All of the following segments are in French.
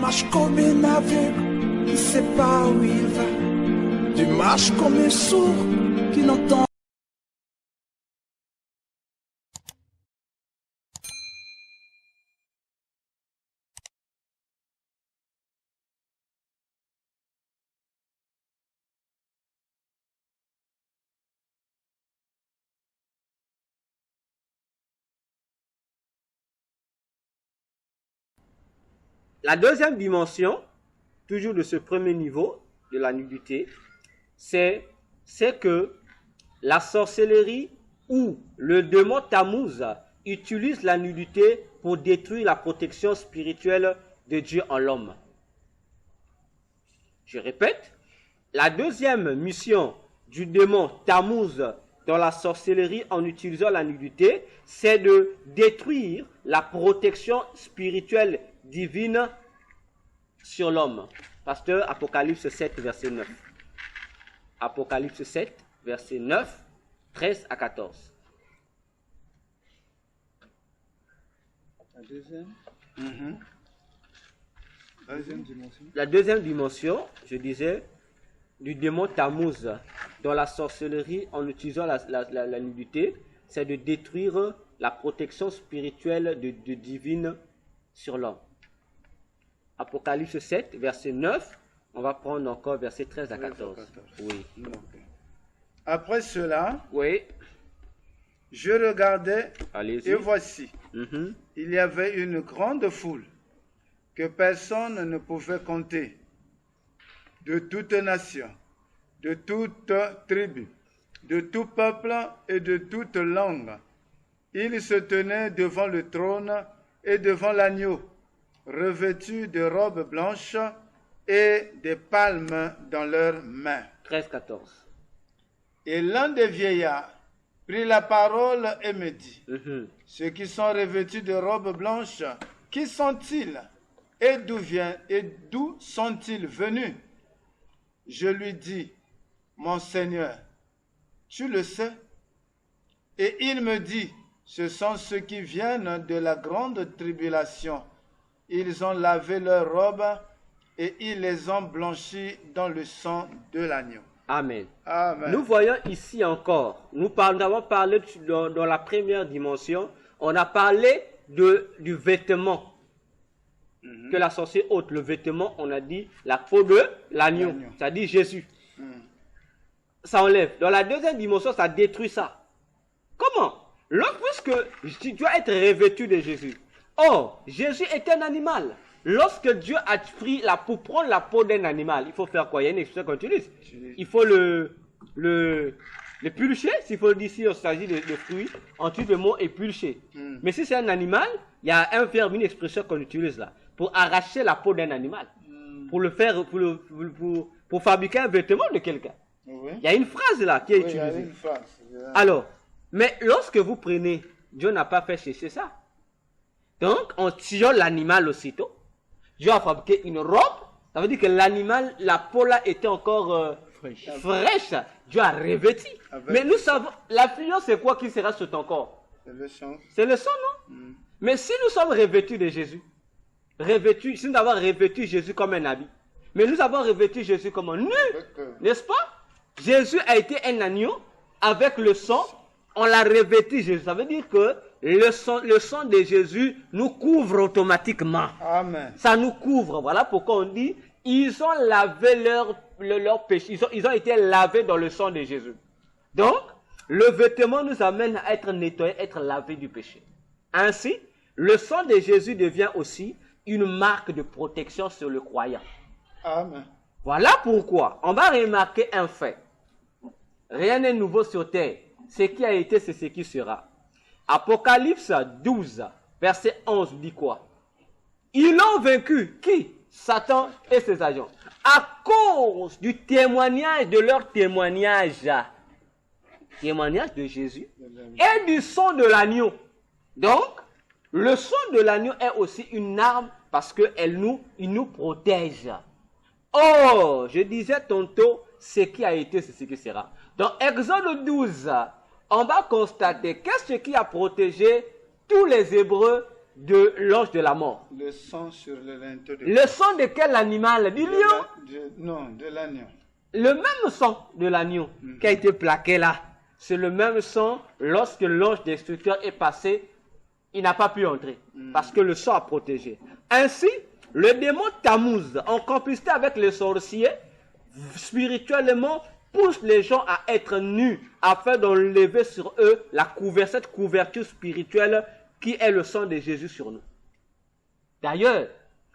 marches comme un aveugle qui ne sait pas où il va. Tu marches comme un sourd qui n'entend. La deuxième dimension, toujours de ce premier niveau de la nudité, c'est que la sorcellerie ou le démon Tammuz utilise la nudité pour détruire la protection spirituelle de Dieu en l'homme. Je répète, la deuxième mission du démon Tammuz dans la sorcellerie en utilisant la nudité, c'est de détruire la protection spirituelle divine sur l'homme. Pasteur, Apocalypse 7, verset 9. Apocalypse 7, verset 9, 13 à 14. La deuxième dimension. La deuxième dimension, je disais, du démon Tammuz dans la sorcellerie en utilisant la nudité, c'est de détruire la protection spirituelle de divine sur l'homme. Apocalypse 7, verset 9, on va prendre encore verset 13 à 14. Oui. Après cela, Oui. je regardais Allez-y. et voici, il y avait une grande foule que personne ne pouvait compter, de toute nation, de toute tribu, de tout peuple et de toute langue. Ils se tenaient devant le trône et devant l'agneau, revêtus de robes blanches et des palmes dans leurs mains. 13-14. Et l'un des vieillards prit la parole et me dit, ceux qui sont revêtus de robes blanches, qui sont-ils et d'où sont-ils venus? Je lui dis, mon Seigneur, tu le sais? Et il me dit, ce sont ceux qui viennent de la grande tribulation. Ils ont lavé leurs robes et ils les ont blanchies dans le sang de l'agneau. Amen. Amen. Nous voyons ici encore, nous avons parlé dans la première dimension, on a parlé du vêtement que la sorcière ôte. Le vêtement, on a dit la peau de l'agneau, c'est-à-dire Jésus. Ça enlève. Dans la deuxième dimension, ça détruit ça. Comment? Puisque tu dois être revêtu de Jésus. Or, Jésus est un animal. Lorsque Dieu a pris pour prendre la peau d'un animal, il faut faire quoi? Il y a une expression qu'on utilise. Il faut le pulcher. S'il faut le dire ici, il s'agit de fruits. Ensuite, le mot épulcher. Mais si c'est un animal, il y a un verbe, une expression qu'on utilise là. Pour arracher la peau d'un animal. Pour le faire, pour fabriquer un vêtement de quelqu'un. Oui. Il y a une phrase là qui est utilisée. Il y a une phrase. Alors, mais lorsque vous prenez, Dieu n'a pas fait chercher ça. Donc, on tire l'animal aussitôt. Dieu a fabriqué une robe. Ça veut dire que l'animal, la peau là était encore fraîche. Dieu a revêti. Mais nous savons, l'influence c'est quoi qui sera sur ton corps? C'est le sang. C'est le sang, non? Mais si nous sommes revêtus de Jésus, si nous avons revêtu Jésus comme un habit, mais nous avons revêtu Jésus comme un nu, n'est-ce pas? Jésus a été un agneau avec le sang, on l'a revêtu Jésus. Ça veut dire que le sang de Jésus nous couvre automatiquement. Amen. Ça nous couvre. Voilà pourquoi on dit, ils ont lavé leur péché. Ils ont été lavés dans le sang de Jésus. Donc, le vêtement nous amène à être nettoyés, être lavés du péché. Ainsi, le sang de Jésus devient aussi une marque de protection sur le croyant. Amen. Voilà pourquoi on va remarquer un fait. Rien n'est nouveau sur terre. Ce qui a été, c'est ce qui sera. Apocalypse 12, verset 11 dit quoi? Ils l'ont vaincu. Qui? Satan et ses agents. À cause du témoignage de leur témoignage. Témoignage de Jésus. Et du sang de l'agneau. Donc, le sang de l'agneau est aussi une arme parce qu'il nous protège. Oh, je disais tantôt, ce qui a été, c'est ce qui sera. Dans Exode 12, on va constater qu'est-ce qui a protégé tous les Hébreux de l'ange de la mort. Le sang sur le linteau de... Le sang de quel animal? Du lion? Non, de l'agneau. Le même sang de l'agneau qui a été plaqué là, c'est le même sang lorsque l'ange destructeur est passé, il n'a pas pu entrer parce que le sang a protégé. Ainsi, le démon Tammuz, en complicité avec les sorciers, spirituellement pousse les gens à être nus afin d'enlever sur eux cette couverture spirituelle qui est le sang de Jésus sur nous. D'ailleurs,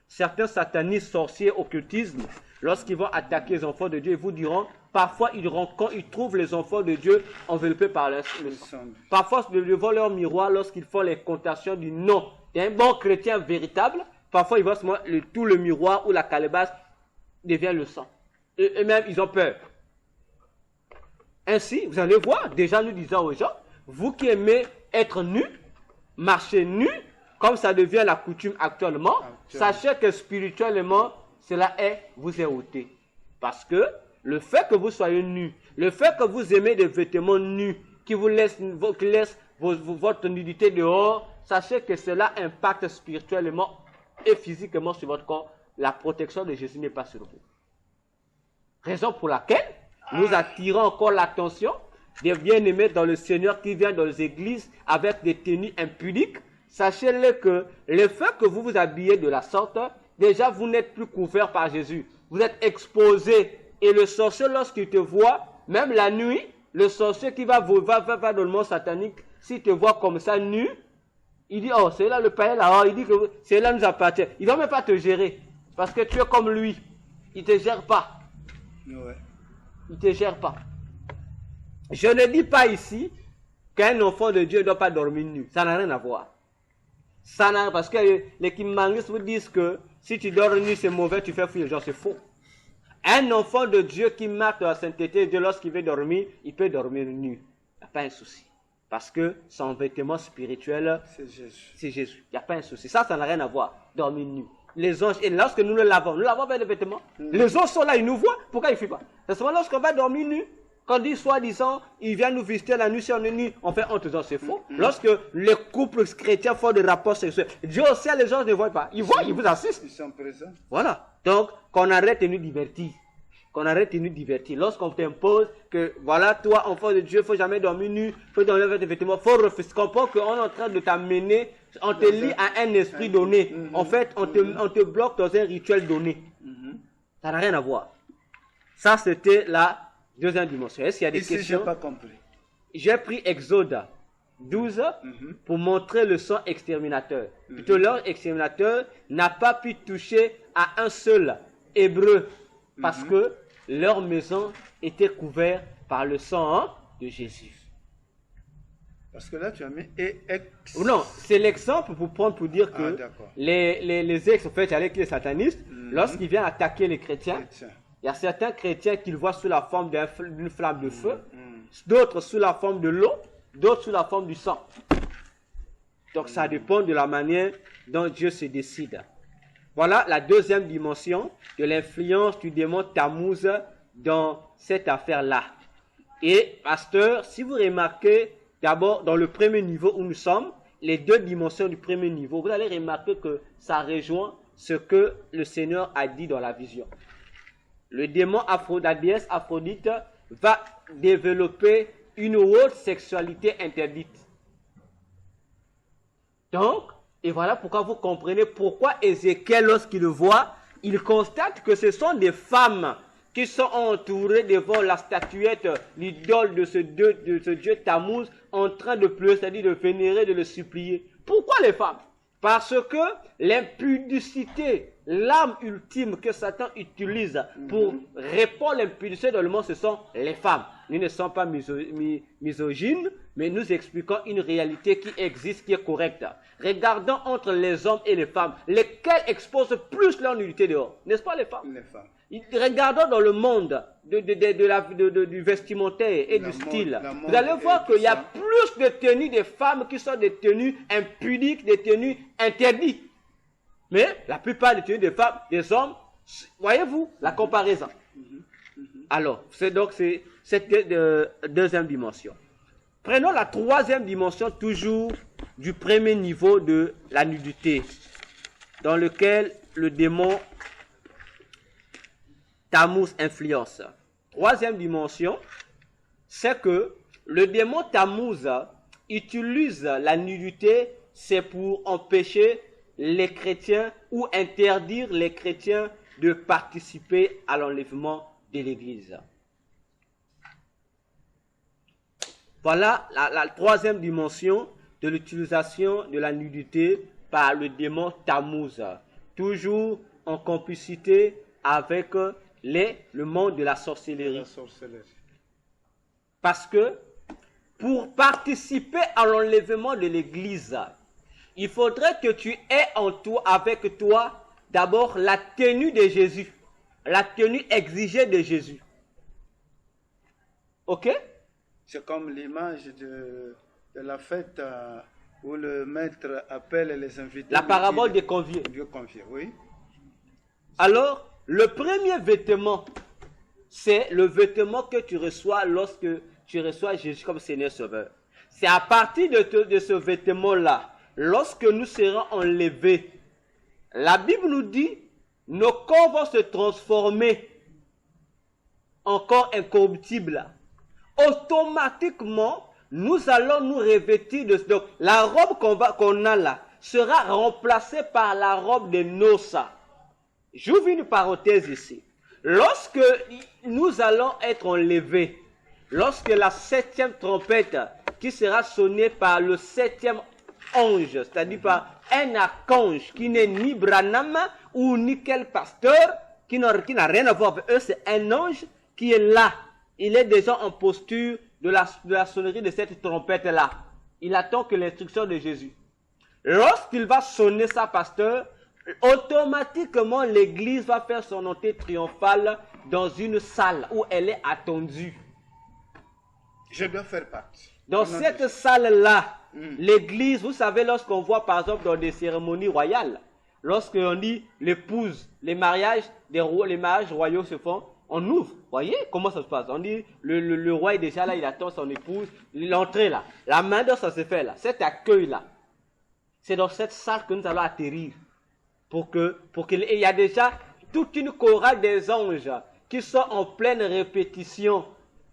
certains satanistes, sorciers, occultisme, lorsqu'ils vont attaquer les enfants de Dieu, ils vous diront, parfois quand ils trouvent les enfants de Dieu enveloppés par le sang. Parfois, devant leur miroir, lorsqu'ils font les contations du nom d'un bon chrétien véritable, parfois ils voient tout le miroir ou la calebasse devient le sang. Et eux-mêmes, ils ont peur. Ainsi, vous allez voir, déjà nous disons aux gens, vous qui aimez être nus, marcher nus, comme ça devient la coutume actuellement, sachez que spirituellement, cela vous est ôté. Parce que le fait que vous soyez nus, le fait que vous aimez des vêtements nus, qui laissent votre nudité dehors, sachez que cela impacte spirituellement et physiquement sur votre corps. La protection de Jésus n'est pas sur vous. Raison pour laquelle nous attirons encore l'attention des bien-aimés dans le Seigneur qui viennent dans les églises avec des tenues impudiques. Sachez-le que le fait que vous vous habillez de la sorte, déjà vous n'êtes plus couvert par Jésus. Vous êtes exposé. Et le sorcier, lorsqu'il te voit, même la nuit, le sorcier qui va dans le monde satanique, s'il te voit comme ça nu, il dit, oh, c'est là le païen là, oh, il dit que c'est là nous appartient. Il ne va même pas te gérer. Parce que tu es comme lui. Il ne te gère pas. Ouais. Il ne te gère pas. Je ne dis pas ici qu'un enfant de Dieu ne doit pas dormir nu. Ça n'a rien à voir. Ça n'a, parce que les Kimangis vous disent que si tu dors nu, c'est mauvais, tu fais fuir les gens. C'est faux. Un enfant de Dieu qui marque la sainteté de Dieu, lorsqu'il veut dormir, il peut dormir nu. Il n'y a pas un souci. Parce que son vêtement spirituel, c'est Jésus. Il n'y a pas un souci. Ça n'a rien à voir. Dormir nu. Les anges, et lorsque nous lavons avec les vêtements. Les anges sont là, ils nous voient. Pourquoi ils ne fuient pas? C'est seulement lorsqu'on va dormir nu. Quand on dit soi-disant, il vient nous visiter la nuit, si on est nu, on fait honte, c'est faux. Lorsque les couples chrétiens font des rapports sexuels, Dieu au ciel, les gens ne voient pas. Ils voient, ils vous assistent. Ils sont présents. Voilà. Donc, qu'on arrête de nous divertir. Qu'on arrête de nous divertir. Lorsqu'on t'impose que, voilà, toi, enfant de Dieu, il ne faut jamais dormir nu, il faut dormir avec des vêtements, il faut refuser. Comprends qu'on est en train de t'amener, on te lie à un esprit donné. En fait, on te bloque dans un rituel donné. Ça n'a rien à voir. Ça, c'était la deuxième dimension. Est-ce qu'il y a des questions? Je n'ai pas compris. J'ai pris Exode 12 pour montrer le sang exterminateur. Plutôt, leur exterminateur n'a pas pu toucher à un seul hébreu parce que leur maison était couverte par le sang de Jésus. Parce que là, tu as mis Non, c'est l'exemple pour prendre pour dire que les ex, en fait, avec les satanistes, lorsqu'ils viennent attaquer les chrétiens, il y a certains chrétiens qu'ils voient sous la forme d'une flamme de feu, d'autres sous la forme de l'eau, d'autres sous la forme du sang. Donc ça dépend de la manière dont Dieu se décide. Voilà la deuxième dimension de l'influence du démon Tammuz dans cette affaire-là. Et pasteur, si vous remarquez d'abord dans le premier niveau où nous sommes, les deux dimensions du premier niveau, vous allez remarquer que ça rejoint ce que le Seigneur a dit dans la vision. Le démon la déesse Aphrodite va développer une haute sexualité interdite. Donc, et voilà pourquoi vous comprenez pourquoi Ézéchiel, lorsqu'il le voit, il constate que ce sont des femmes qui sont entourées devant la statuette, l'idole de ce dieu Tammuz, en train de pleurer, c'est-à-dire de vénérer, de le supplier. Pourquoi les femmes? Parce que l'impudicité, l'arme ultime que Satan utilise pour répandre l'impudicité dans le monde, ce sont les femmes. Nous ne sommes pas misogynes, mais nous expliquons une réalité qui existe, qui est correcte. Regardons entre les hommes et les femmes, lesquels exposent plus leur nudité dehors. N'est-ce pas les femmes? Les femmes. Regardons dans le monde du vestimentaire et du style. Vous allez voir qu'il y a plus de tenues des femmes qui sont des tenues impudiques, des tenues interdites. Mais la plupart des tenues des femmes, des hommes, voyez-vous la comparaison. Alors, c'est donc cette deuxième dimension. Prenons la troisième dimension, toujours du premier niveau de la nudité, dans lequel le démon Tammuz influence. Troisième dimension, c'est que le démon Tammuz utilise la nudité, c'est pour empêcher les chrétiens ou interdire les chrétiens de participer à l'enlèvement de l'Église. Voilà la troisième dimension de l'utilisation de la nudité par le démon Tammuz, toujours en complicité avec le monde de la sorcellerie. Parce que pour participer à l'enlèvement de l'Église, il faudrait que tu aies en toi, avec toi, d'abord la tenue de Jésus, la tenue exigée de Jésus. Ok? C'est comme l'image de la fête où le maître appelle les invités. La parabole des conviés. Oui. Alors, le premier vêtement, c'est le vêtement que tu reçois lorsque tu reçois Jésus comme Seigneur Sauveur. C'est à partir de ce vêtement-là, lorsque nous serons enlevés, la Bible nous dit, nos corps vont se transformer en corps incorruptibles. Automatiquement, nous allons nous revêtir de... Donc, la robe qu'on a là sera remplacée par la robe de noces. J'ouvre une parenthèse ici. Lorsque nous allons être enlevés, lorsque la 7e trompette qui sera sonnée par le 7e ange, c'est-à-dire par un archange qui n'est ni Branham ou ni quel pasteur, qui n'a rien à voir avec eux, c'est un ange qui est là. Il est déjà en posture de la sonnerie de cette trompette-là. Il attend que l'instruction de Jésus. Lorsqu'il va sonner sa pasteur, automatiquement l'église va faire son entrée triomphale dans une salle où elle est attendue. Je dois faire partie. Dans cette salle-là, l'église, vous savez, lorsqu'on voit par exemple dans des cérémonies royales, lorsqu'on dit l'épouse, les mariages royaux se font, on ouvre, voyez comment ça se passe. On dit, le roi est déjà là, il attend son épouse, l'entrée là, la main d'or ça se fait là, cet accueil là. C'est dans cette salle que nous allons atterrir. Il y a déjà toute une chorale des anges qui sont en pleine répétition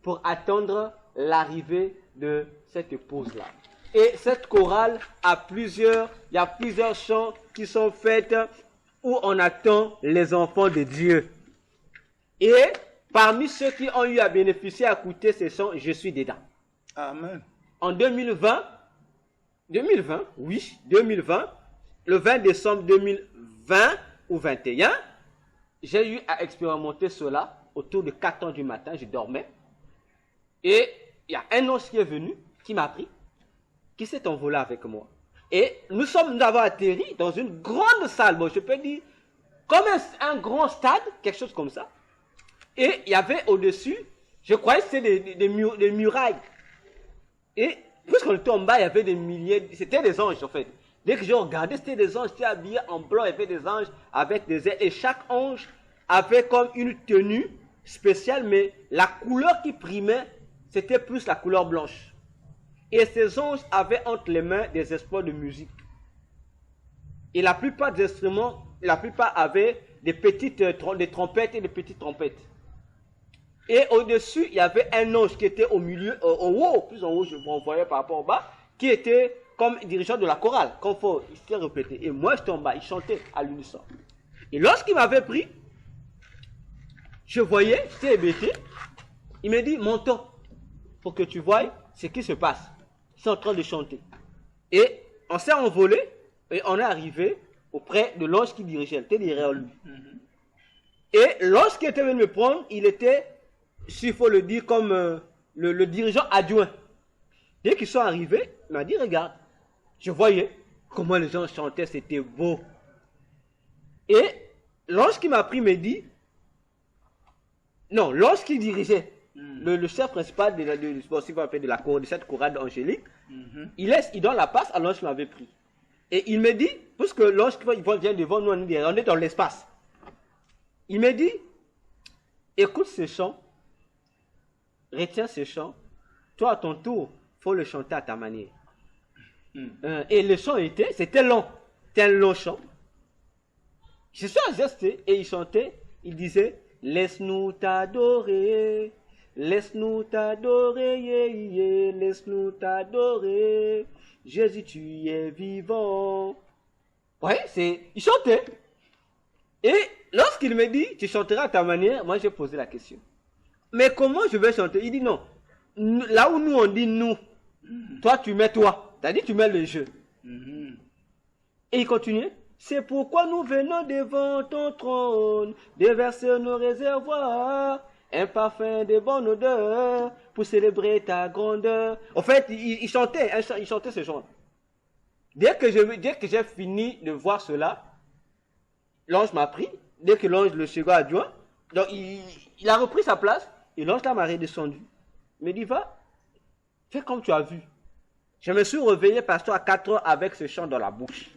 pour attendre l'arrivée de cette épouse-là. Et cette chorale il y a plusieurs chants qui sont faits où on attend les enfants de Dieu. Et parmi ceux qui ont eu à bénéficier, à écouter ces chants, je suis dedans. Amen. En 2020, le 20 décembre 2020 ou 21, j'ai eu à expérimenter cela autour de 4 heures du matin, je dormais. Et il y a un ange qui est venu, qui m'a pris, qui s'est envolé avec moi. Et nous avons atterri dans une grande salle, bon, je peux dire, comme un grand stade, quelque chose comme ça. Et il y avait au-dessus, je croyais que c'était des murailles. Et puisqu'on était en bas, il y avait des milliers, c'était des anges en fait. Dès que j'ai regardé, c'était des anges qui étaient habillés en blanc, il y avait des anges avec des ailes. Et chaque ange avait comme une tenue spéciale, mais la couleur qui primait, c'était plus la couleur blanche. Et ces anges avaient entre les mains des instruments de musique. Et la plupart des instruments, avaient des trompettes et des petites trompettes. Et au-dessus, il y avait un ange qui était au milieu, au haut, plus en haut, je vous voyais par rapport au bas, qui était comme dirigeant de la chorale, comme il s'est répété. Et moi, j'étais en bas, il chantait à l'unisson. Et lorsqu'il m'avait pris, je voyais, j'étais hébété, il m'a dit, monte pour que tu voies ce qui se passe. Ils sont en train de chanter. Et on s'est envolé, et on est arrivé auprès de l'ange qui dirigeait, il était derrière lui. Et lorsqu'il était venu me prendre, il était, s'il faut le dire, comme le dirigeant adjoint. Dès qu'ils sont arrivés, il m'a dit, regarde, je voyais comment les gens chantaient, c'était beau. Et lorsqu'il m'a pris, il m'a dit, non, lorsqu'il dirigeait, le chef principal de cette chorale angélique, il donne la passe à l'ange qui m'avait pris. Et il me dit, puisque l'ange qui vient devant nous, on est dans l'espace. Il me dit, écoute ce chant, retiens ce chant, toi à ton tour, il faut le chanter à ta manière. Et le chant c'était long. C'était un long chant. Je suis resté et il chantait, il disait, laisse-nous t'adorer, laisse-nous t'adorer, yeah, yeah, laisse-nous t'adorer, Jésus tu es vivant. Ouais, il chantait. Et lorsqu'il me dit, tu chanteras à ta manière, moi j'ai posé la question. Mais comment je vais chanter? Il dit non. Là où nous on dit nous, toi tu mets toi. C'est-à-dire tu mets le jeu. Et il continuait. C'est pourquoi nous venons devant ton trône, déverser nos réservoirs, un parfum de bonne odeur, pour célébrer ta grandeur. En fait, il chantait ce chant. Dès que j'ai fini de voir cela, l'ange m'a pris. Dès que l'ange, le second adjoint, donc il a repris sa place, et l'ange là m'a redescendu. Il me dit, va, fais comme tu as vu. Je me suis réveillé, pasteur, à 4 heures avec ce chant dans la bouche.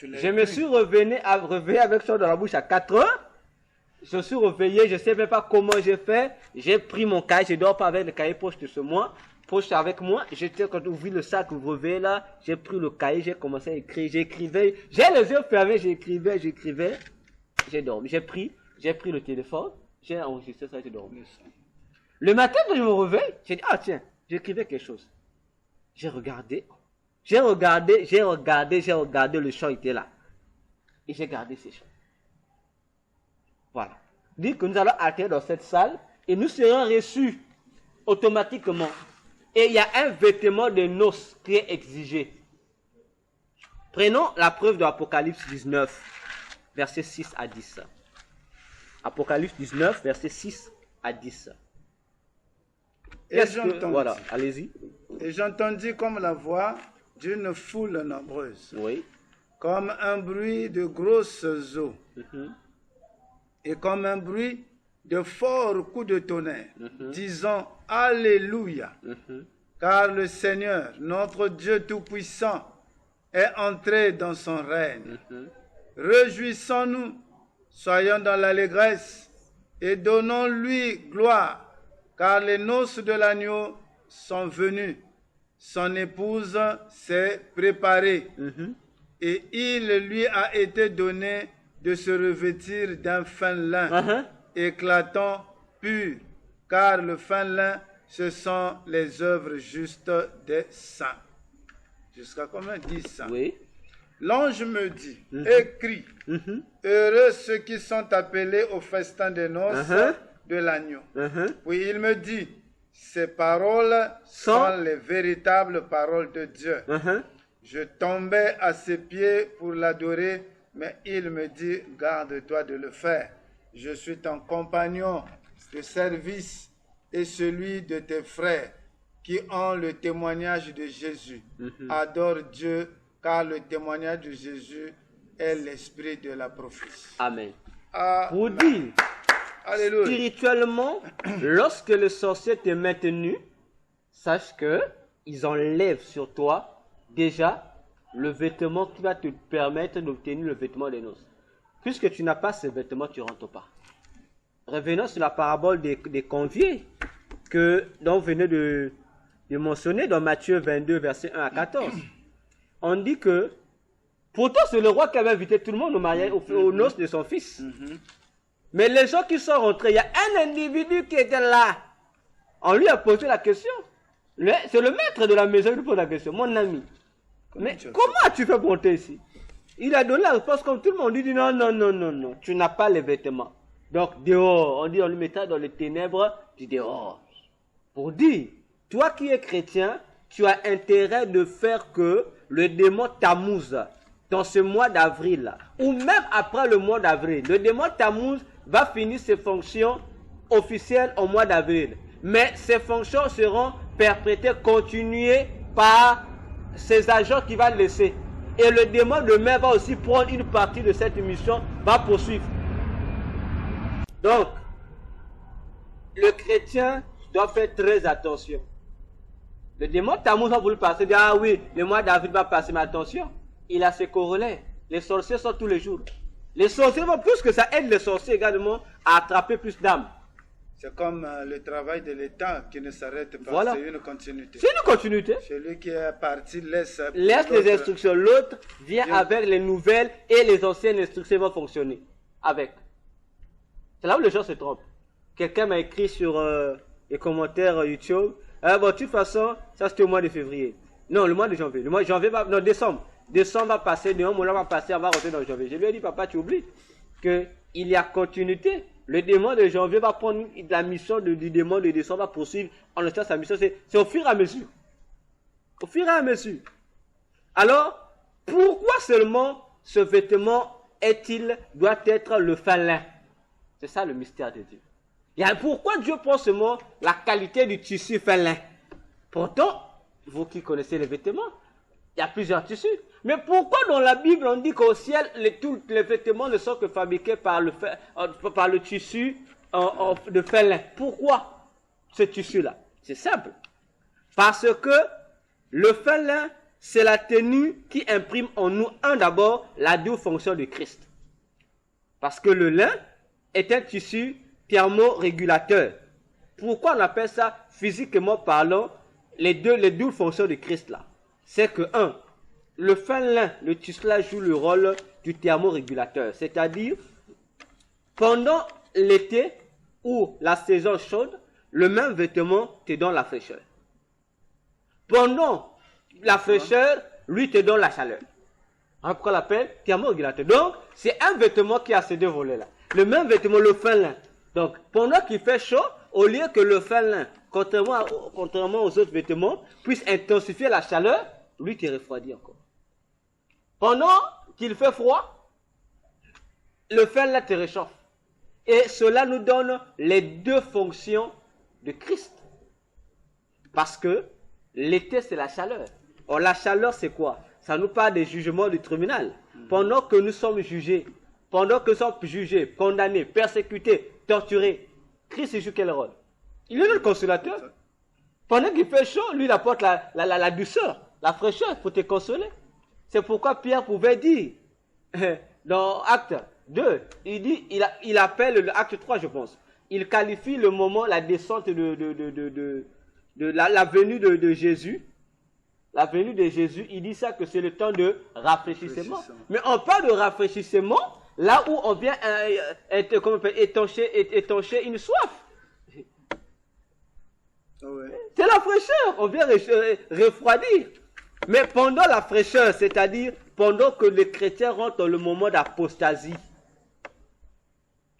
Je me suis réveillé avec ce chant dans la bouche à 4 heures. Je suis réveillé, je ne sais même pas comment j'ai fait. J'ai pris mon cahier, je ne dors pas avec le cahier poche de ce mois. Poche avec moi. J'étais, quand ouvri le sac, vous réveillez là, j'ai pris le cahier, j'ai commencé à écrire, j'écrivais. J'ai les yeux fermés, j'écrivais. J'ai dormi. J'ai pris le téléphone, j'ai enregistré ça, j'ai dormi. Le matin, quand je me réveille, j'ai dit, ah tiens, j'écrivais quelque chose. J'ai regardé, le chant était là. Et j'ai gardé ces chants. Voilà. Dit que nous allons atterrir dans cette salle et nous serons reçus automatiquement. Et il y a un vêtement de noces qui est exigé. Prenons la preuve de Apocalypse 19, versets 6 à 10. Apocalypse 19, versets 6 à 10. Voilà, allez-y. Et j'entendis comme la voix d'une foule nombreuse, comme un bruit de grosses eaux, et comme un bruit de forts coups de tonnerre, disant Alléluia, car le Seigneur, notre Dieu Tout-Puissant, est entré dans son règne. Réjouissons-nous, soyons dans l'allégresse, et donnons-lui gloire, car les noces de l'agneau sont venues. Son épouse s'est préparée, et il lui a été donné de se revêtir d'un fin lin, éclatant, pur, car le fin lin, ce sont les œuvres justes des saints. Jusqu'à combien? 10. Oui. L'ange me dit, écris, heureux ceux qui sont appelés au festin des noces de l'agneau. Puis il me dit, ces paroles sont les véritables paroles de Dieu. Je tombais à ses pieds pour l'adorer, mais il me dit, garde-toi de le faire. Je suis ton compagnon de service et celui de tes frères qui ont le témoignage de Jésus. Adore Dieu, car le témoignage de Jésus est l'esprit de la prophétie. Amen. Amen. Pour dire, Alléluia. Spirituellement, lorsque le sorcier t'est maintenu, sache que ils enlèvent sur toi déjà le vêtement qui va te permettre d'obtenir le vêtement des noces. Puisque tu n'as pas ce vêtement, tu ne rentres pas. Revenons sur la parabole des conviés dont vous venez de mentionner dans Matthieu 22, versets 1 à 14. On dit que pourtant c'est le roi qui avait invité tout le monde au mariage, aux noces de son fils. Mais les gens qui sont rentrés, il y a un individu qui était là. On lui a posé la question. C'est le maître de la maison qui lui pose la question. Mon ami, mais comment as-tu fait monter ici? Il a donné la réponse comme tout le monde. Il dit non, tu n'as pas les vêtements. Donc dehors, on lui mettra dans les ténèbres, tu dehors. Pour dire, toi qui es chrétien, tu as intérêt de faire que le démon Tammuz, dans ce mois d'avril, ou même après le mois d'avril, le démon Tammuz va finir ses fonctions officielles au mois d'avril. Mais ces fonctions seront perpétrées, continuées par ces agents qui va laisser. Et le démon de mai va aussi prendre une partie de cette mission, va poursuivre. Donc, le chrétien doit faire très attention. Le démon Tammuz va vouloir passer, dire, ah oui, le mois d'avril va passer, mais attention, il a ses corollaires. Les sorciers sont tous les jours. Les sorciers vont plus que ça aide les sorciers également à attraper plus d'âmes. C'est comme le travail de l'État qui ne s'arrête pas. Voilà. C'est une continuité. C'est une continuité. Celui qui est parti laisse Les instructions. L'autre vient avec les nouvelles et les anciennes instructions vont fonctionner avec. C'est là où les gens se trompent. Quelqu'un m'a écrit sur les commentaires YouTube. Bon, de toute façon, ça c'était au mois de février. Non, le mois de janvier. Le mois de janvier va, non, décembre. Décembre va passer, décembre va passer, on va rentrer dans janvier. Je lui ai dit, papa, tu oublies qu'il y a continuité. Le démon de janvier va prendre la mission du démon de décembre, va poursuivre en étant sa mission. C'est au fur et à mesure. Au fur et à mesure. Alors, pourquoi seulement ce vêtement doit être le fin lin? C'est ça le mystère de Dieu. Pourquoi Dieu prend seulement la qualité du tissu fin lin? Pourtant, vous qui connaissez les vêtements, il y a plusieurs tissus. Mais pourquoi dans la Bible on dit qu'au ciel, tous les vêtements ne sont que fabriqués par le tissu de fin lin? Pourquoi ce tissu-là? C'est simple. Parce que le fin lin, c'est la tenue qui imprime en nous, d'abord, la double fonction de Christ. Parce que le lin est un tissu thermorégulateur. Pourquoi on appelle ça, physiquement parlant, les doubles fonctions de Christ là? C'est que, le fin lin, le tissu là joue le rôle du thermorégulateur. C'est-à-dire, pendant l'été ou la saison chaude, le même vêtement te donne la fraîcheur. Pendant la fraîcheur, lui te donne la chaleur. Pourquoi on l'appelle thermorégulateur? Donc, c'est un vêtement qui a ces deux volets-là. Le même vêtement, le fin lin. Donc, pendant qu'il fait chaud, au lieu que le fin lin, contrairement aux autres vêtements, puisse intensifier la chaleur, lui te refroidit encore. Pendant qu'il fait froid, le fin lin te réchauffe. Et cela nous donne les deux fonctions de Christ. Parce que l'été, c'est la chaleur. Or, la chaleur, c'est quoi? Ça nous parle des jugements du tribunal. Pendant que nous sommes jugés, condamnés, persécutés, torturés, Christ joue quel rôle? Il est le consolateur. Pendant qu'il fait chaud, lui, il apporte la douceur, la fraîcheur pour te consoler. C'est pourquoi Pierre pouvait dire, dans Acte 2, il appelle le Acte 3, je pense. Il qualifie le moment, la descente de la venue de Jésus. La venue de Jésus, il dit ça que c'est le temps de rafraîchissement. Mais on parle de rafraîchissement là où on vient étancher une soif. C'est la fraîcheur, on vient refroidir. Mais pendant la fraîcheur, c'est-à-dire pendant que les chrétiens rentrent dans le moment d'apostasie,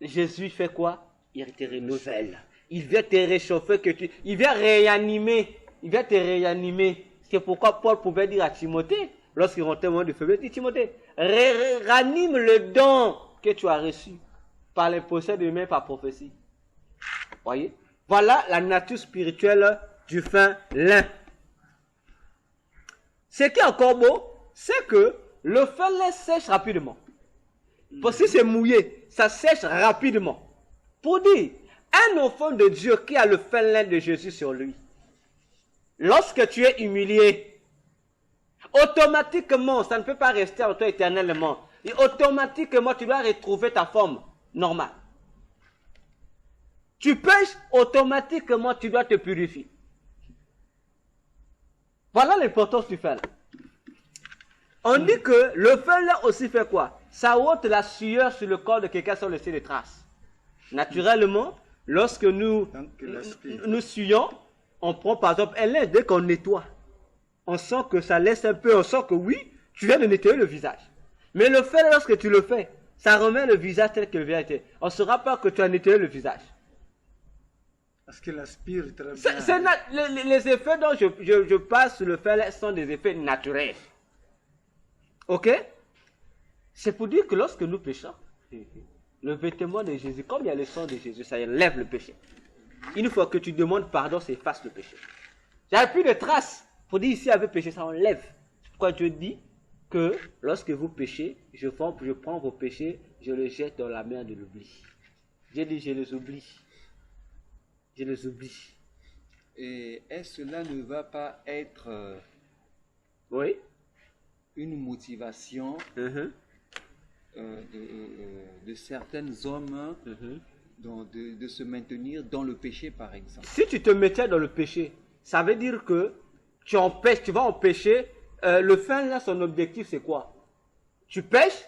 Jésus fait quoi? Il te renouvelle. Il vient te réchauffer, il vient réanimer. Il vient te réanimer. C'est pourquoi Paul pouvait dire à Timothée, lorsqu'il rentrait au moment de faiblesse, il dit Timothée, ranime le don que tu as reçu par l'imposition de main par prophétie. Voyez? Voilà la nature spirituelle du fin lin. Ce qui est encore beau, c'est que le fin lin sèche rapidement. Parce que si c'est mouillé, ça sèche rapidement. Pour dire, un enfant de Dieu qui a le fin lin de Jésus sur lui, lorsque tu es humilié, automatiquement, ça ne peut pas rester en toi éternellement. Et automatiquement, tu dois retrouver ta forme normale. Tu pêches, automatiquement, tu dois te purifier. Voilà l'importance du fin lin. On dit que le fin lin aussi fait quoi? Ça ôte la sueur sur le corps de quelqu'un sans laisser de traces. Naturellement, lorsque nous suyons, on prend par exemple un lin, dès qu'on nettoie, on sent que ça laisse un peu, on sent que oui, tu viens de nettoyer le visage. Mais le fait, lorsque tu le fais, ça remet le visage tel que le visage était. On ne saura pas que tu as nettoyé le visage. Parce qu'il aspire très bien. Les effets dont je passe sur le fait sont des effets naturels. Ok? C'est pour dire que lorsque nous péchons, le vêtement de Jésus, comme il y a le sang de Jésus, ça enlève le péché. Une fois que tu demandes pardon, ça efface le péché. J'avais plus de traces. Pour dire ici, avec péché, ça enlève. C'est pourquoi Dieu dit que lorsque vous péchez, je prends vos péchés, je les jette dans la mer de l'oubli. J'ai dit, je les oublie. Je les oublie. Et est-ce que cela ne va pas être oui, une motivation de certains hommes de se maintenir dans le péché, par exemple. Si tu te mettais dans le péché, ça veut dire que tu vas empêcher. Le fin là, son objectif, c'est quoi? Tu pêches,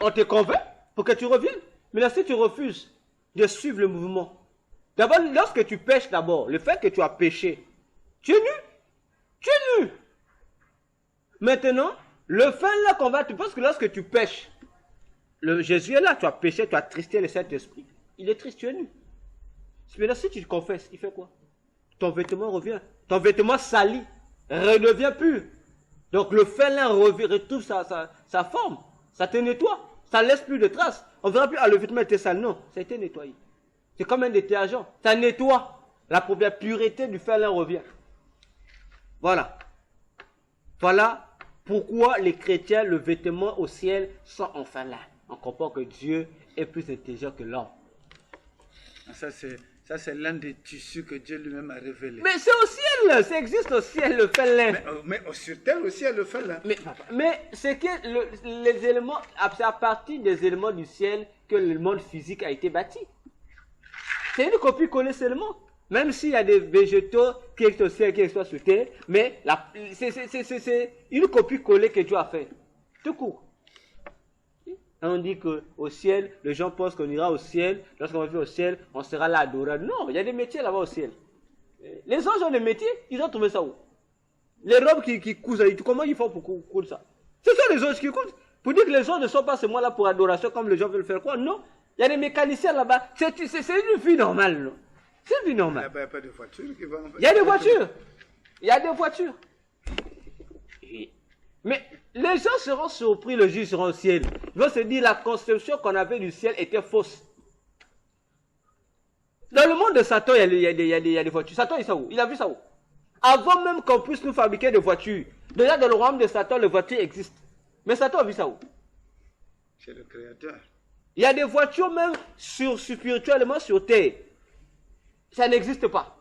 on te convainc pour que tu reviennes. Mais là, si tu refuses de suivre le mouvement, d'abord, lorsque tu pêches d'abord, le fait que tu as péché, tu es nu. Tu es nu. Maintenant, le fin là qu'on va, tu penses que lorsque tu pêches, Jésus est là, tu as péché, tu as tristé le Saint-Esprit. Il est triste, tu es nu. Mais là, si tu te confesses, il fait quoi? Ton vêtement revient. Ton vêtement sali redevient pur. Donc le fin là retrouve sa forme. Ça te nettoie. Ça ne laisse plus de traces. On ne verra plus, le vêtement était sale. Non, ça a été nettoyé. C'est comme un détergent. Ça nettoie. La pureté du fin là revient. Voilà. Voilà pourquoi les chrétiens, le vêtement au ciel, sont enfin là. On comprend que Dieu est plus intelligent que l'homme. Ça, c'est l'un des tissus que Dieu lui-même a révélé. Mais c'est au ciel, ça existe au ciel, le fin-lin. Mais sur terre aussi, il y a le fin-lin. Mais c'est que les éléments, c'est à partir des éléments du ciel que le monde physique a été bâti. C'est une copie-collée seulement. Même s'il y a des végétaux qui existent au ciel, qui existent sur terre, mais c'est une copie-collée que Dieu a fait. Tout court. On dit qu'au ciel, les gens pensent qu'on ira au ciel. Lorsqu'on va vivre au ciel, on sera là adoré. Non, il y a des métiers là-bas au ciel. Les anges ont des métiers, ils ont trouvé ça où? Les robes qui cousent, comment ils font pour coudre ça? Ce sont les anges qui cousent. Pour dire que les anges ne sont pas seulement là pour adoration comme les gens veulent faire quoi? Non, il y a des mécaniciens là-bas. C'est une vie normale. Non? C'est une vie normale. Il n'y a pas de voitures qui vont... Il y a des voitures. Il y a des voitures. Mais les gens seront surpris le jour où ils seront au ciel. Ils vont se dire la conception qu'on avait du ciel était fausse. Dans le monde de Satan, il y a des voitures. Satan, il sait où? Il a vu ça où? Avant même qu'on puisse nous fabriquer des voitures. Déjà dans le royaume de Satan, les voitures existent. Mais Satan a vu ça où? C'est le Créateur. Il y a des voitures même spirituellement sur terre. Ça n'existe pas.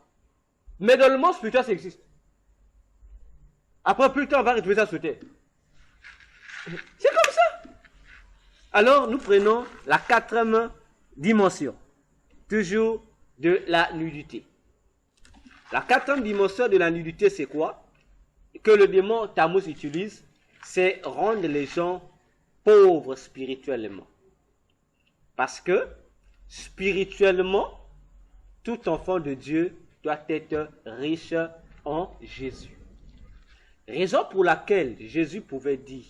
Mais dans le monde spirituel, ça existe. Après, plus tard, on va retrouver ça sur terre. C'est comme ça. Alors, nous prenons la 4e dimension. Toujours de la nudité. La 4e dimension de la nudité, c'est quoi? Que le démon Tammuz utilise, c'est rendre les gens pauvres spirituellement. Parce que, spirituellement, tout enfant de Dieu doit être riche en Jésus. Raison pour laquelle Jésus pouvait dire,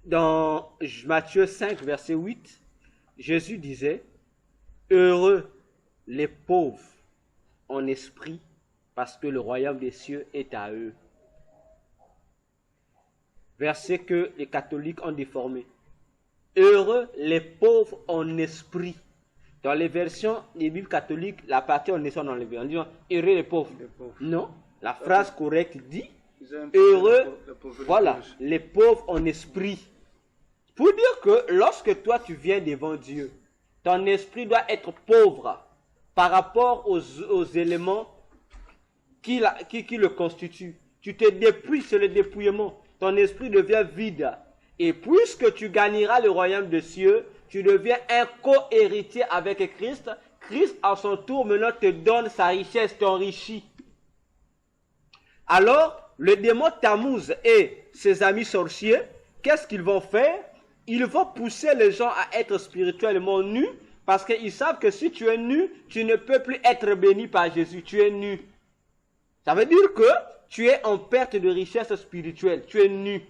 dans Matthieu 5, verset 8, Jésus disait, « Heureux les pauvres en esprit, parce que le royaume des cieux est à eux. » Verset que les catholiques ont déformé. « Heureux les pauvres en esprit. » Dans les versions des Bibles catholiques, la partie en esprit, on enlève. On dit « Heureux les pauvres. » Non. La phrase correcte dit heureux, voilà, les pauvres en esprit. Pour dire que lorsque toi tu viens devant Dieu, ton esprit doit être pauvre par rapport aux éléments qui le constituent. Tu te dépouilles, c'est le dépouillement. Ton esprit devient vide. Et puisque tu gagneras le royaume des cieux, tu deviens un co-héritier avec Christ. Christ, à son tour, maintenant te donne sa richesse, t'enrichit. Alors, le démon Tammuz et ses amis sorciers, qu'est-ce qu'ils vont faire? Ils vont pousser les gens à être spirituellement nus, parce qu'ils savent que si tu es nu, tu ne peux plus être béni par Jésus, tu es nu. Ça veut dire que tu es en perte de richesse spirituelle, tu es nu.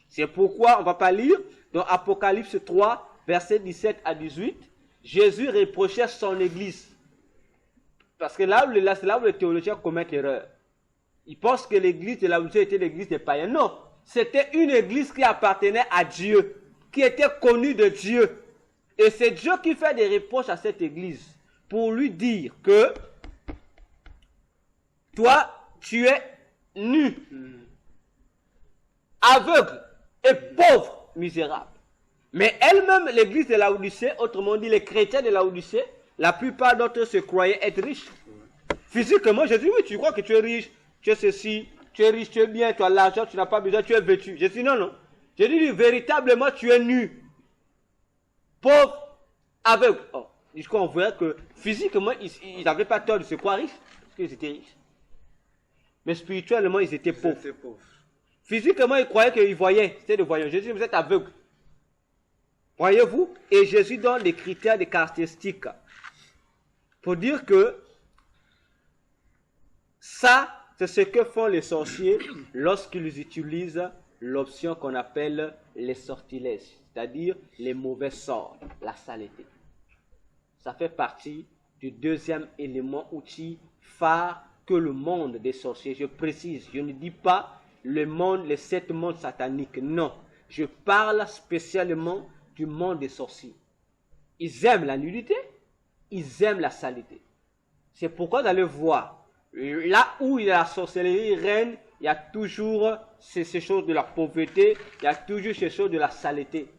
C'est pourquoi, on ne va pas lire, dans Apocalypse 3, versets 17 à 18, Jésus reprochait son église. Parce que c'est là où les théologiens commettent l'erreur. Ils pensent que l'église de Laodicée était l'église des païens. Non, c'était une église qui appartenait à Dieu, qui était connue de Dieu. Et c'est Dieu qui fait des reproches à cette église pour lui dire que toi, tu es nu, aveugle et pauvre, misérable. Mais elle-même, l'église de Laodicée, autrement dit les chrétiens de Laodicée, la plupart d'entre eux se croyaient être riches. Physiquement, je dis oui, tu crois que tu es riche. Tu es ceci, tu es riche, tu es bien, tu as l'argent, tu n'as pas besoin, tu es vêtu. Je dis non. Je dis véritablement, tu es nu, pauvre aveugles. Oh, jusqu'à on voyait que physiquement, ils n'avaient pas tort de se croire riches, parce qu'ils étaient riches. Mais spirituellement, ils étaient pauvres. Physiquement, ils croyaient qu'ils voyaient, c'était des voyants. Jésus dit, vous êtes aveugles. Voyez-vous? Et Jésus donne des critères, des caractéristiques pour dire que ça, c'est ce que font les sorciers lorsqu'ils utilisent l'option qu'on appelle les sortilèges, c'est-à-dire les mauvais sorts, la saleté. Ça fait partie du deuxième élément, outil phare que le monde des sorciers, je précise, je ne dis pas le monde, les 7 mondes sataniques, non. Je parle spécialement du monde des sorciers. Ils aiment la nudité, ils aiment la saleté. C'est pourquoi vous allez voir, là où il y a la sorcellerie règne, il y a toujours ces choses de la pauvreté, il y a toujours ces choses de la saleté.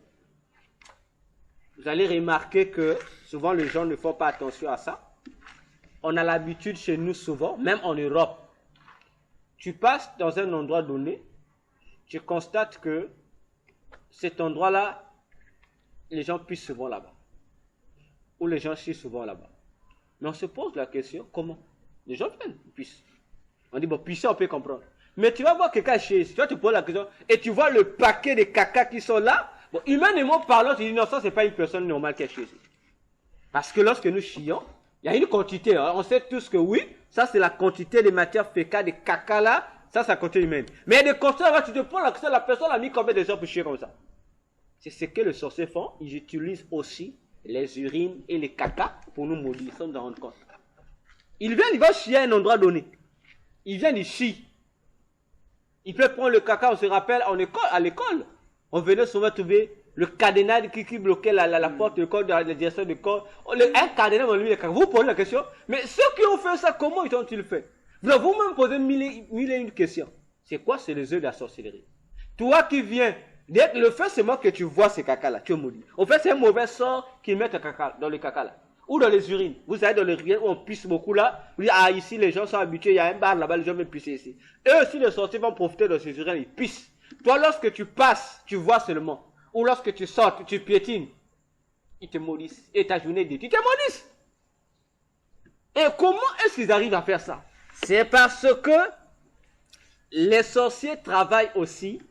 Vous allez remarquer que souvent les gens ne font pas attention à ça. On a l'habitude chez nous souvent, même en Europe, tu passes dans un endroit donné, tu constates que cet endroit-là, les gens pissent souvent là-bas. Ou les gens chient souvent là-bas. Mais on se pose la question, comment? Les gens viennent, ils pissent. On dit, bon, pisser, on peut comprendre. Mais tu vas voir quelqu'un chier, tu vas te poser la question, et tu vois le paquet de caca qui sont là. Bon, humainement parlant, tu dis, non, ça, c'est pas une personne normale qui a chié ici. Parce que lorsque nous chions, il y a une quantité, hein. On sait tous que oui, ça c'est la quantité de matière fécale, de caca là, ça c'est la quantité humaine. Mais il y a des quantités là, tu te poses la question, la personne a mis combien de gens pour chier comme ça? C'est ce que les sorciers font, ils utilisent aussi les urines et les caca pour nous maudire, sans nous en rendre compte. Ils viennent, ils vont chier à un endroit donné. Ils viennent, ils chient. Ils peuvent prendre le caca, on se rappelle, à l'école, on venait souvent trouver le cadenas qui bloquait la porte de corps, la direction du corps. Un cadenas, on lui dit, vous posez la question, mais ceux qui ont fait ça, comment ont-ils fait? Vous-même posez mille et une questions. C'est quoi? C'est les œufs de la sorcellerie. Toi qui viens, le fait c'est moi que tu vois ces caca-là, tu es maudit. En fait, c'est un mauvais sort qu'ils mettent dans le caca-là. Ou dans les urines. Vous savez, dans les urines où on pisse beaucoup là, vous dites, ah, ici, les gens sont habitués, il y a un bar là-bas, les gens vont pisser ici. Eux aussi, les sorciers vont profiter de ces urines, ils pissent. Toi, lorsque tu passes, tu vois seulement. Ou lorsque tu sors, tu piétines, ils te maudissent. Et ta journée dit, ils te maudissent. Et comment est-ce qu'ils arrivent à faire ça? C'est parce que les sorciers travaillent aussi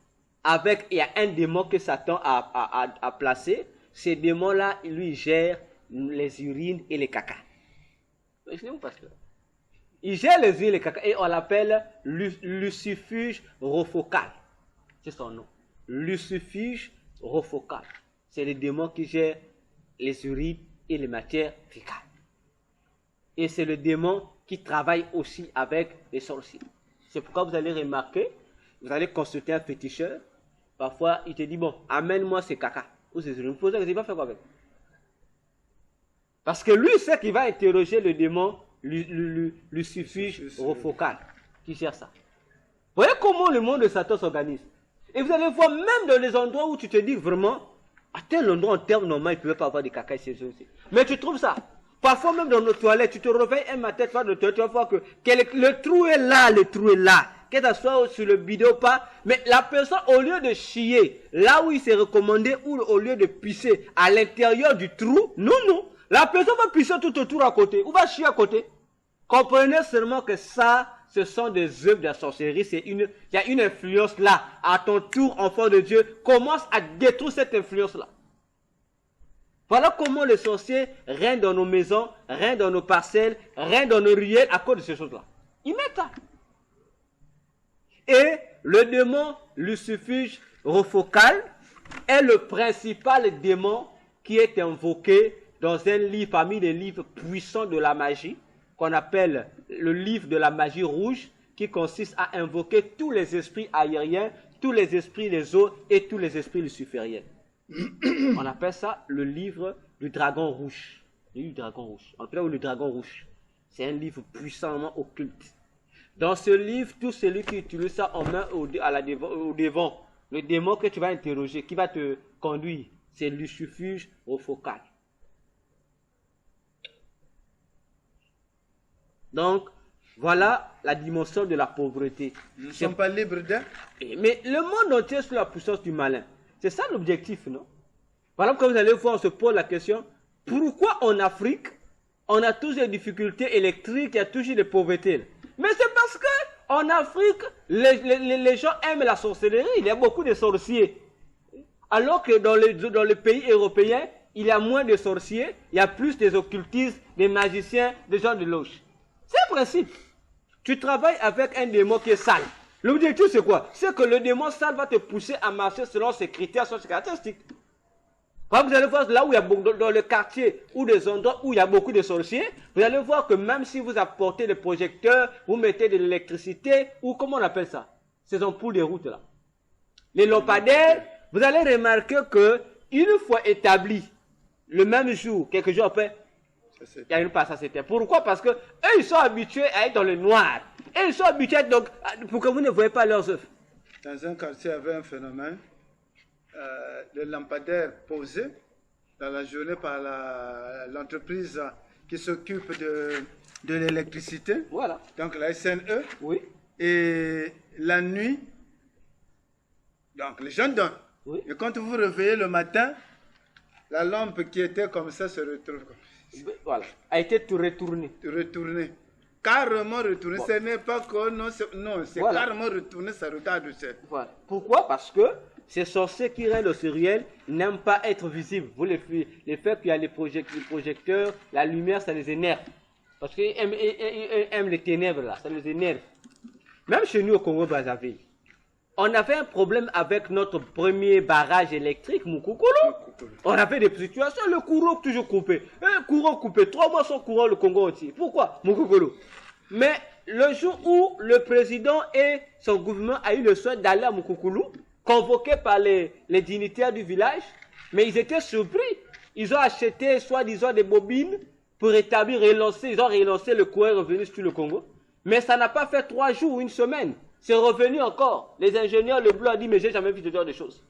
avec, il y a un démon que Satan a placé. Ces démons-là, lui, gère les urines et les caca. Excusez-moi, pasteur. Il gère les urines et les caca et on l'appelle lucifuge rofocal. C'est son nom. Lucifuge rofocal. C'est le démon qui gère les urines et les matières fécales. Et c'est le démon qui travaille aussi avec les sorciers. C'est pourquoi vous allez remarquer, vous allez consulter un féticheur. Parfois, il te dit, bon, amène-moi ces caca. Ou ces urines. Vous posez la question, il va faire quoi avec? Parce que lui, c'est qu'il va interroger le démon lucifuge rofocal qui gère ça. Vous voyez comment le monde de Satan s'organise? Et vous allez voir, même dans les endroits où tu te dis vraiment, à tel endroit en termes normaux, il ne pouvait pas avoir de caca ici. Mais tu trouves ça. Parfois même dans nos toilettes, tu te réveilles un matin, tu vas voir que le trou est là, que ce soit sur le bidon ou pas. Mais la personne, au lieu de chier, là où il s'est recommandé, ou au lieu de pisser à l'intérieur du trou, non. La personne va pisser tout autour à côté, ou va chier à côté. Comprenez seulement que ça, ce sont des œuvres de la sorcellerie. Il y a une influence là. À ton tour, enfant de Dieu, commence à détruire cette influence-là. Voilà comment les sorciers règnent dans nos maisons, règnent dans nos parcelles, règnent dans nos ruelles à cause de ces choses-là. Ils mettent ça. Et le démon lucifuge rofocal est le principal démon qui est invoqué dans un livre, parmi les livres puissants de la magie, qu'on appelle le livre de la magie rouge, qui consiste à invoquer tous les esprits aériens, tous les esprits des eaux et tous les esprits lucifériens. On appelle ça le livre du dragon rouge. Le livre du dragon rouge. On appelle ça le dragon rouge. C'est un livre puissamment occulte. Dans ce livre, tout celui qui utilise ça en main au devant, le démon que tu vas interroger, qui va te conduire, c'est lucifuge rofocal. Donc, voilà la dimension de la pauvreté. Nous ne sommes pas libres d'eux. Mais le monde entier est sous la puissance du malin. C'est ça l'objectif, non? Par exemple, quand vous allez voir, on se pose la question, pourquoi en Afrique, on a toujours des difficultés électriques, il y a toujours des pauvretés? Mais c'est parce que en Afrique, les gens aiment la sorcellerie, il y a beaucoup de sorciers. Alors que dans les pays européens, il y a moins de sorciers, il y a plus des occultistes, des magiciens, des gens de loge. C'est un principe. Tu travailles avec un démon qui est sale. L'objectif c'est quoi? C'est que le démon sale va te pousser à marcher selon ses critères, selon ses caractéristiques. Quand vous allez voir là où il y a dans le quartier ou des endroits où il y a beaucoup de sorciers, vous allez voir que même si vous apportez des projecteurs, vous mettez de l'électricité, ou comment on appelle ça? Ces ampoules de route là. Les lampadaires, vous allez remarquer que une fois établi, le même jour, quelques jours après, il y a une passe à cette terre. Pourquoi? Parce que eux, ils sont habitués à être dans le noir. Et ils sont habitués donc pour que vous ne voyez pas leurs œuvres. Dans un quartier, il y avait un phénomène. Le lampadaire posé dans la journée par l'entreprise qui s'occupe de l'électricité. Voilà. Donc la SNE. Oui. Et la nuit, donc les gens dorment. Oui. Et quand vous vous réveillez le matin, la lampe qui était comme ça se retrouve comme ça. Voilà. A été tout retourné. Retourné. Carrément retourné. Bon. Ce n'est pas que non, c'est Voilà. Carrément retourné, ça retarde. Voilà. Pourquoi? Parce que ces sorciers qui règnent au surréel n'aiment pas être visibles. Vous les faits qu'il y a les projecteurs, la lumière, ça les énerve. Parce qu'ils aiment les ténèbres là, ça les énerve. Même chez nous au Congo-Brazzaville, on avait un problème avec notre premier barrage électrique, Mukukulu. On avait des situations, le courant toujours coupé. Un courant coupé, 3 mois sans courant, le Congo entier. Pourquoi? Mukukulu. Mais le jour où le président et son gouvernement a eu le soin d'aller à Mukukulu, convoqués par les dignitaires du village, mais ils étaient surpris. Ils ont acheté, soi-disant, des bobines pour rétablir, ils ont relancé le courant revenu sur le Congo. Mais ça n'a pas fait 3 jours ou une semaine. C'est revenu encore. Les ingénieurs, le bleu a dit, mais j'ai jamais vu ce genre de choses.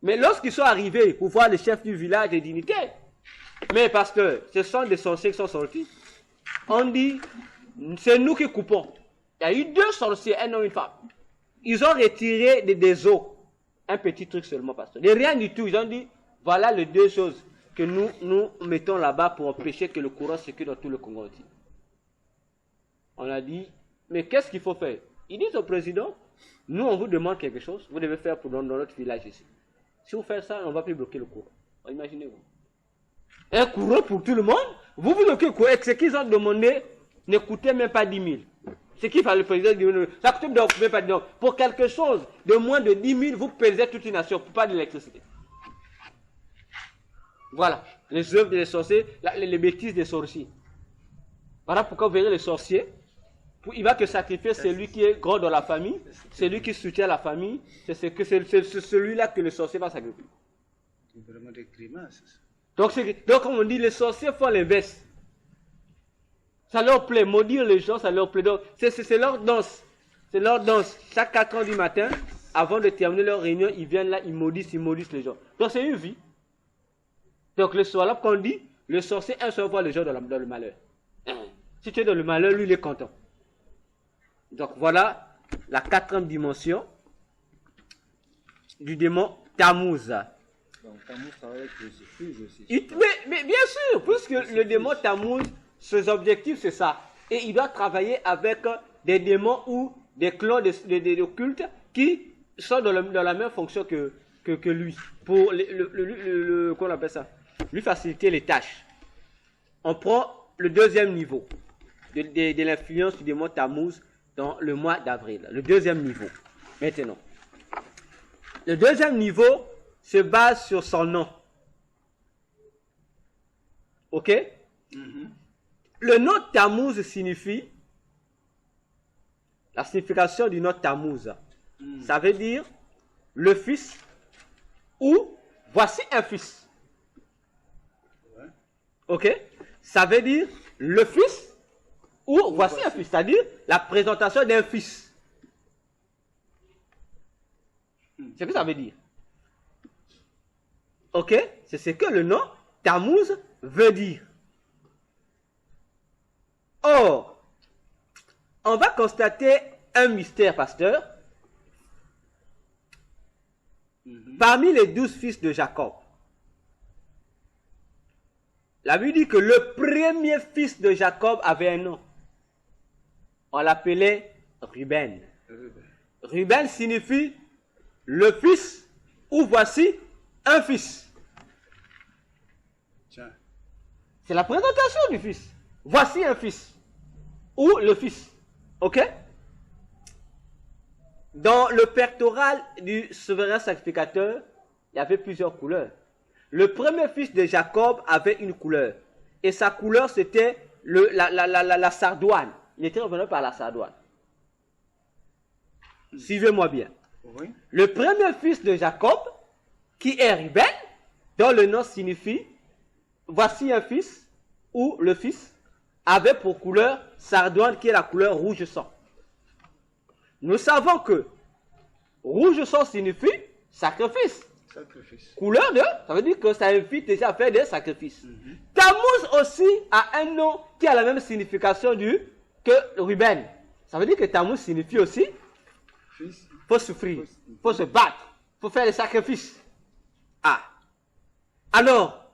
Mais lorsqu'ils sont arrivés pour voir les chefs du village, les dignitaires, mais parce que ce sont des sorciers qui sont sortis, on dit, c'est nous qui coupons. Il y a eu 2 sorciers, un homme et une femme. Ils ont retiré des os. Un petit truc seulement, pasteur. Et rien du tout. Ils ont dit, voilà les 2 choses que nous mettons là-bas pour empêcher que le courant circule dans tout le Congo entier. On a dit, mais qu'est-ce qu'il faut faire? Ils disent au président, nous on vous demande quelque chose, vous devez faire dans notre village ici. Si vous faites ça, on ne va plus bloquer le courant. Imaginez-vous. Un courant pour tout le monde, vous bloquez le courant. Et ce qu'ils ont demandé ne coûtait même pas 10 000. Ce qu'il fallait le président dire, ça coûte même pas 10 000. Pour quelque chose de moins de 10 000, vous pesez toute une nation pour pas de l'électricité. Voilà, les œuvres des sorciers, les bêtises des sorciers. Voilà pourquoi vous verrez les sorciers. Il va te sacrifier celui qui est grand dans la famille, celui qui soutient la famille, c'est celui-là que le sorcier va sacrifier. C'est vraiment des grimaces. Donc, comme on dit, les sorciers font l'inverse. Ça leur plaît, maudire les gens, ça leur plaît. Donc, c'est leur danse. C'est leur danse. Chaque 4 heures du matin, avant de terminer leur réunion, ils viennent là, ils maudissent les gens. Donc, c'est une vie. Donc, le soir, là, qu'on dit, le sorcier, un seul voit les gens dans le malheur. Si tu es dans le malheur, lui, il est content. Donc voilà la 4e dimension du démon Tammuz. Donc Tammuz travaille avec Joséphine. Mais bien sûr, puisque le démon Tammuz, ses objectifs c'est ça. Et il doit travailler avec des démons ou des clans des occultes qui sont dans la même fonction que lui. Pour qu'on appelle ça, lui faciliter les tâches. On prend le 2e niveau de l'influence du démon Tammuz dans le mois d'avril. Le 2e niveau. Maintenant. Le 2e niveau se base sur son nom. Ok? Le nom Tammuz signifie, la signification du nom Tammuz, ça veut dire le fils ou voici un fils. Ok? Ça veut dire le fils ou voici un fils, c'est-à-dire la présentation d'un fils. C'est ce que ça veut dire. Ok? C'est ce que le nom Tammuz veut dire. Or, on va constater un mystère, pasteur. Parmi les 12 fils de Jacob, La Bible dit que le premier fils de Jacob avait un nom. On l'appelait Ruben. Ruben signifie le fils ou voici un fils. Tiens. C'est la présentation du fils. Voici un fils ou le fils. Ok? Dans le pectoral du souverain sacrificateur, il y avait plusieurs couleurs. Le premier fils de Jacob avait une couleur. Et sa couleur, c'était la sardoine. Il était revenu par la sardoine. Suivez-moi bien. Oui. Le premier fils de Jacob, qui est Ruben, dont le nom signifie voici un fils, ou le fils, avait pour couleur sardoine, qui est la couleur rouge sang. Nous savons que rouge sang signifie sacrifice. Sacrifice. Couleur de, ça veut dire que ça invite déjà à faire des sacrifices. Tammuz aussi a un nom qui a la même signification que Ruben. Ça veut dire que Tammuz signifie aussi Fils. faut souffrir, faut se battre, faut faire des sacrifices. Ah. Alors,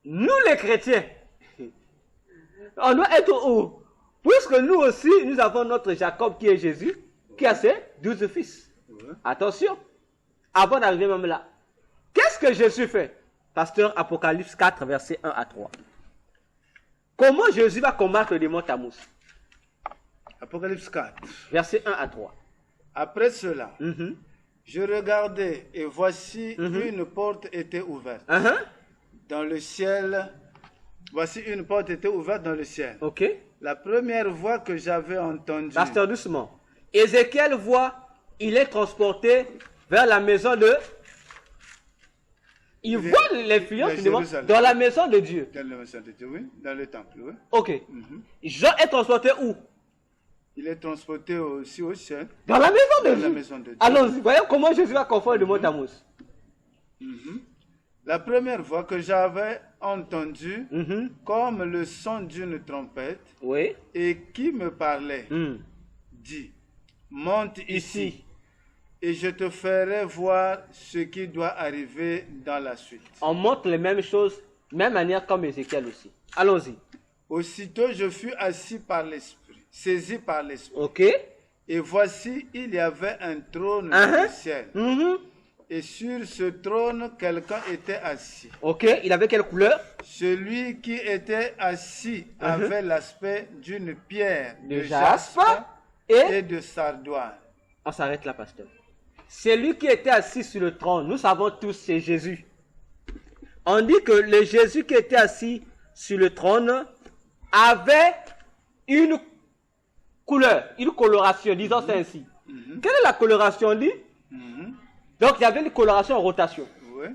nous les chrétiens, on doit être où? Puisque nous aussi, nous avons notre Jacob qui est Jésus, qui a ses 12 fils. Attention, avant d'arriver même là, qu'est-ce que Jésus fait? Pasteur, Apocalypse 4, versets 1 à 3. Comment Jésus va combattre le démon Tammuz? Apocalypse 4. Versets 1 à 3. Après cela, je regardais et voici une porte était ouverte. Dans le ciel, voici une porte était ouverte dans le ciel. Ok. La première voix que j'avais entendue. Pasteur, doucement. Ézéchiel voit, il est transporté vers la maison de... Il voit l'influence du démon dans la maison de Dieu. Dans la maison de Dieu, oui. Dans le temple, oui. Ok. Jean est transporté où? Il est transporté aussi au ciel. Dans la maison de Dans Dieu. la maison de Dieu. Allons-y, voyons comment Jésus va confondre le mot Tammuz. La première voix que j'avais entendue, comme le son d'une trompette, Oui. et qui me parlait, dit, monte ici, et je te ferai voir ce qui doit arriver dans la suite. On montre les mêmes choses, même manière comme Ézéchiel aussi. Allons-y. Aussitôt je fus assis par l'Esprit, saisi par l'Esprit. Ok. Et voici, il y avait un trône dans le ciel. Et sur ce trône, quelqu'un était assis. Ok. Il avait quelle couleur? Celui qui était assis avait l'aspect d'une pierre De jaspe et de sardoine. On s'arrête là, pasteur. Celui qui était assis sur le trône, nous savons tous, c'est Jésus. On dit que le Jésus qui était assis sur le trône avait une couleur, une coloration, disons ça ainsi. Quelle est la coloration, dit? Donc, il y avait une coloration en rotation. Oui.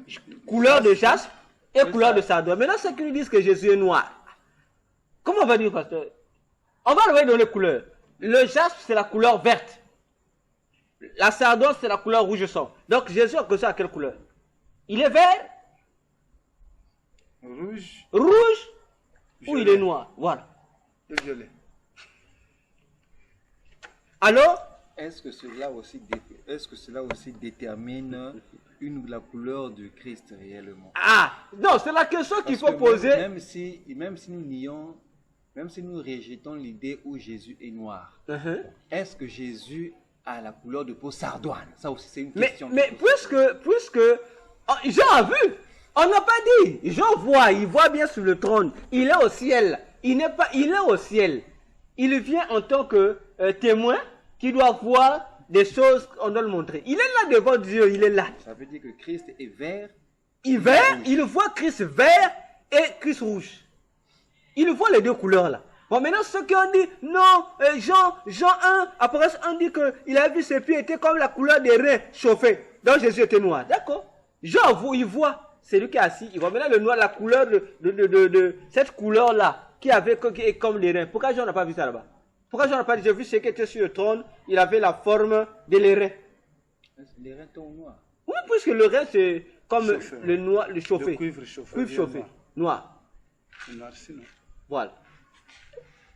Couleur de jaspe et couleur de sardoine. Maintenant, ceux qui nous disent que Jésus est noir. Comment on va dire, pasteur? On va le donner les couleurs. Le jaspe, c'est la couleur verte. La sardoine, c'est la couleur rouge sang. Donc, Jésus a causé à quelle couleur? Il est vert, Rouge rouge, ou violet. il est noir. Voilà. et violet. Alors, Est-ce que cela aussi détermine la couleur du Christ réellement? ah, non, c'est la question qu'il Parce faut que poser. Même si nous nions, même si nous rejetons l'idée où Jésus est noir, est-ce que Jésus a la couleur de peau sardoine? Ça aussi, c'est une question. Mais puisque oh, Jean a vu, on n'a pas dit. Jean voit, il voit bien sur le trône. Il est au ciel. Il est au ciel. Il vient en tant que témoin qui doit voir des choses qu'on doit le montrer. Il est là devant Dieu, il est là. Ça veut dire que Christ est vert. Il voit Christ vert et Christ rouge. Il voit les deux couleurs là. Bon, maintenant, ceux qui ont dit, non, Jean 1, après on dit qu'il a vu ses pieds étaient comme la couleur des reins chauffés. Donc Jésus était noir. D'accord. Jean, il voit, c'est lui qui est assis. Il voit maintenant le noir, la couleur de cette couleur-là, qui est comme les reins. Pourquoi Jean n'a pas vu ça là-bas? Pourquoi Jean n'a pas dit, j'ai vu ce qui était sur le trône, il avait la forme de les reins. Les reins sont noirs. Oui, puisque le rein, c'est comme Chauffé. le noir, le chauffé. Le cuivre chauffé. Cuivre chauffé, noir. Noir, sinon. Voilà.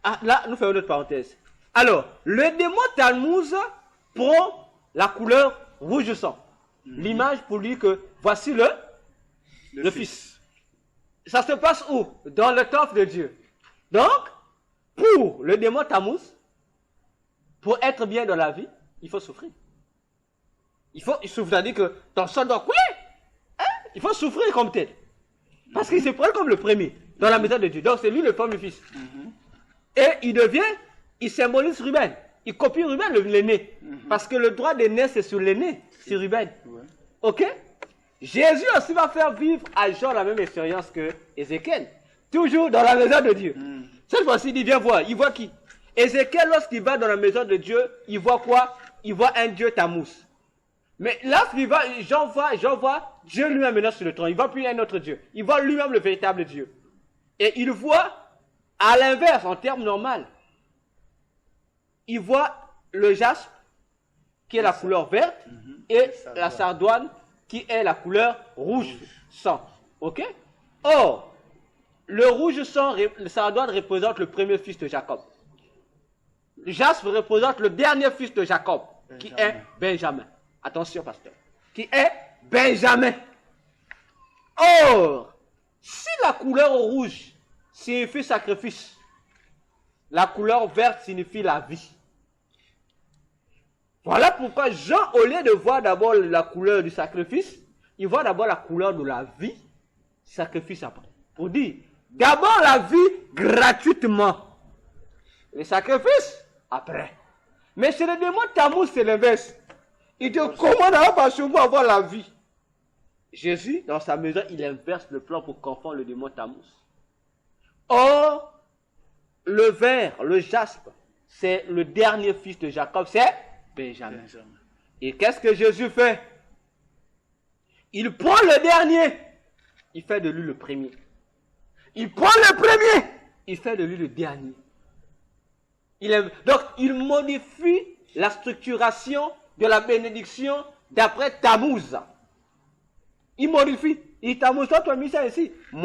Ah, là, nous faisons une autre parenthèse. Alors, le démon Tammuz prend la couleur rouge sang. L'image pour lui que voici le fils. ça se passe où? Dans le temple de Dieu. Donc, pour le démon Tammuz, pour être bien dans la vie, il faut souffrir. Il faut souffrir, c'est-à-dire que ton sang doit couler. Hein? Il faut souffrir comme tel. Parce qu'il se prend comme le premier dans la maison de Dieu. Donc c'est lui le premier fils. Et il symbolise Ruben. Il copie Ruben, l'aîné. Parce que le droit d'aîné, c'est sur l'aîné, sur Ruben. Ok? Jésus aussi va faire vivre à Jean la même expérience que Ézéchiel. Toujours dans la maison de Dieu. Cette fois-ci, il vient voir. Il voit qui? Ézéchiel, lorsqu'il va dans la maison de Dieu, il voit quoi? Il voit un Dieu Tammuz. Mais là, Jean voit Dieu lui-même maintenant sur le trône. Il ne voit plus un autre Dieu. Il voit lui-même le véritable Dieu. Et il voit, à l'inverse, en termes normaux, il voit le jaspe, qui est la couleur verte, et la sardoine, qui est la couleur rouge sang. Ok? Or, le rouge sang, le sardoine représente le premier fils de Jacob. Le jaspe représente le dernier fils de Jacob, qui est Benjamin. Attention, pasteur. Qui est Benjamin. Or, si la couleur rouge signifie sacrifice, la couleur verte signifie la vie. Voilà pourquoi Jean, au lieu de voir d'abord la couleur du sacrifice, il voit d'abord la couleur de la vie, sacrifice après. Pour dire, d'abord la vie gratuitement. Le sacrifice après. Mais chez le démon Tammuz, c'est l'inverse. Il dit, comment on va chez vous avoir la vie? Jésus, dans sa maison, il inverse le plan pour confondre le démon Tammuz. Or, le vert, le jaspe, c'est le dernier fils de Jacob, c'est Benjamin. Et qu'est-ce que Jésus fait? Il prend le dernier, il fait de lui le premier. Il prend le premier, il fait de lui le dernier. Donc, il modifie la structuration de la bénédiction d'après Tammuz. Il modifie. Il Tammuz, toi, tu as mis ça ici.